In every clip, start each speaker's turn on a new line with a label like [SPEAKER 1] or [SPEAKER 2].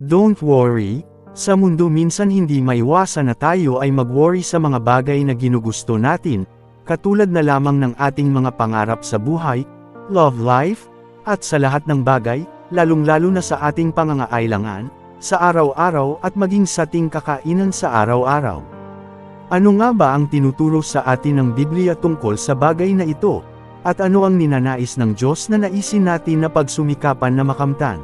[SPEAKER 1] Don't worry, sa mundo minsan hindi maiwasan na tayo ay mag-worry sa mga bagay na ginugusto natin, katulad na lamang ng ating mga pangarap sa buhay, love life, at sa lahat ng bagay, lalong-lalo na sa ating pangangailangan, sa araw-araw at maging sa ating kakainan sa araw-araw. Ano nga ba ang tinuturo sa atin ng Biblia tungkol sa bagay na ito? At ano ang ninanais ng Diyos na naisin natin na pagsumikapan na makamtan?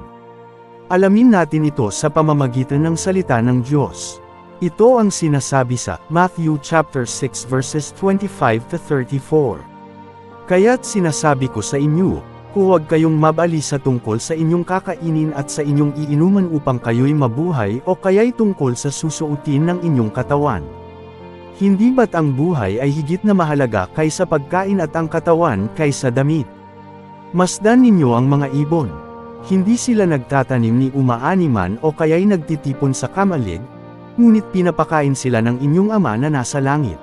[SPEAKER 1] Alamin natin ito sa pamamagitan ng salita ng Diyos. Ito ang sinasabi sa Matthew chapter 6 verses 25 to 34. Kaya't sinasabi ko sa inyo, huwag kayong mabalisa tungkol sa inyong kakainin at sa inyong iinuman upang kayo'y mabuhay o kaya'y tungkol sa susuotin ng inyong katawan. Hindi ba't ang buhay ay higit na mahalaga kaysa pagkain at ang katawan kaysa damit? Masdan ninyo ang mga ibon. Hindi sila nagtatanim ni umaaniman o kaya'y nagtitipon sa kamalig, ngunit pinapakain sila ng inyong ama na nasa langit.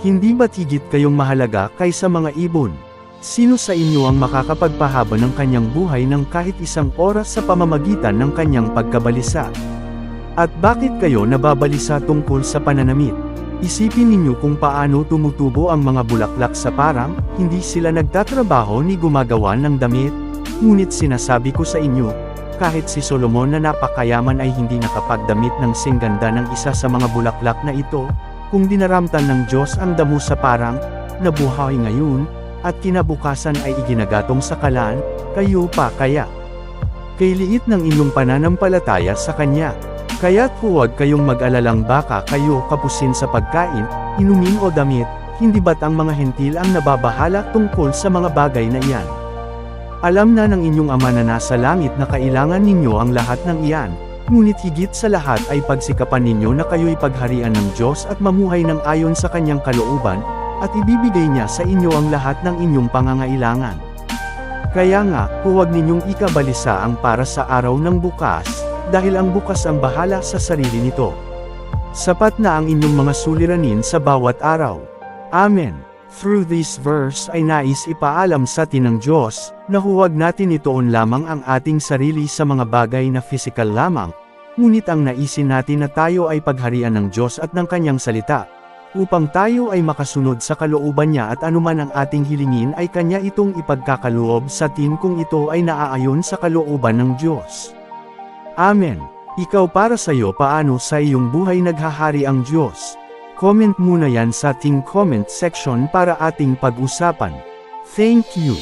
[SPEAKER 1] Hindi ba't higit kayong mahalaga kaysa mga ibon? Sino sa inyo ang makakapagpahaba ng kanyang buhay ng kahit isang oras sa pamamagitan ng kanyang pagkabalisa? At bakit kayo nababalisa tungkol sa pananamit? Isipin ninyo kung paano tumutubo ang mga bulaklak sa parang, hindi sila nagtatrabaho ni gumagawa ng damit. Ngunit sinasabi ko sa inyo, kahit si Solomon na napakayaman ay hindi nakapagdamit ng singganda ng isa sa mga bulaklak na ito, kung dinaramtan ng Diyos ang damo sa parang, nabuhay ngayon, at kinabukasan ay iginagatong sa kalan, kayo pa kaya. Kay liit ng inyong pananampalataya sa Kanya. Kaya't huwag kayong mag-alalang baka kayo kapusin sa pagkain, inumin o damit, hindi ba't ang mga hentil ang nababahala tungkol sa mga bagay na iyan? Alam na ng inyong ama na nasa langit na kailangan ninyo ang lahat ng iyan, ngunit higit sa lahat ay pagsikapan ninyo na kayo'y pagharian ng Diyos at mamuhay ng ayon sa Kanyang kalooban, at ibibigay niya sa inyo ang lahat ng inyong pangangailangan. Kaya nga, huwag ninyong ikabalisa ang para sa araw ng bukas, dahil ang bukas ang bahala sa sarili nito. Sapat na ang inyong mga suliranin sa bawat araw. Amen. Through this verse ay nais ipaalam sa atin ng Diyos, na huwag natin ituon lamang ang ating sarili sa mga bagay na physical lamang, ngunit ang naisin natin na tayo ay pagharian ng Diyos at ng Kanyang salita, upang tayo ay makasunod sa kalooban niya at anuman ang ating hilingin ay Kanya itong ipagkakaloob sa atin kung ito ay naaayon sa kalooban ng Diyos. Amen. Ikaw para sa iyo paano sa iyong buhay naghahari ang Diyos? Comment muna yan sa ating comment section para ating pag-usapan. Thank you.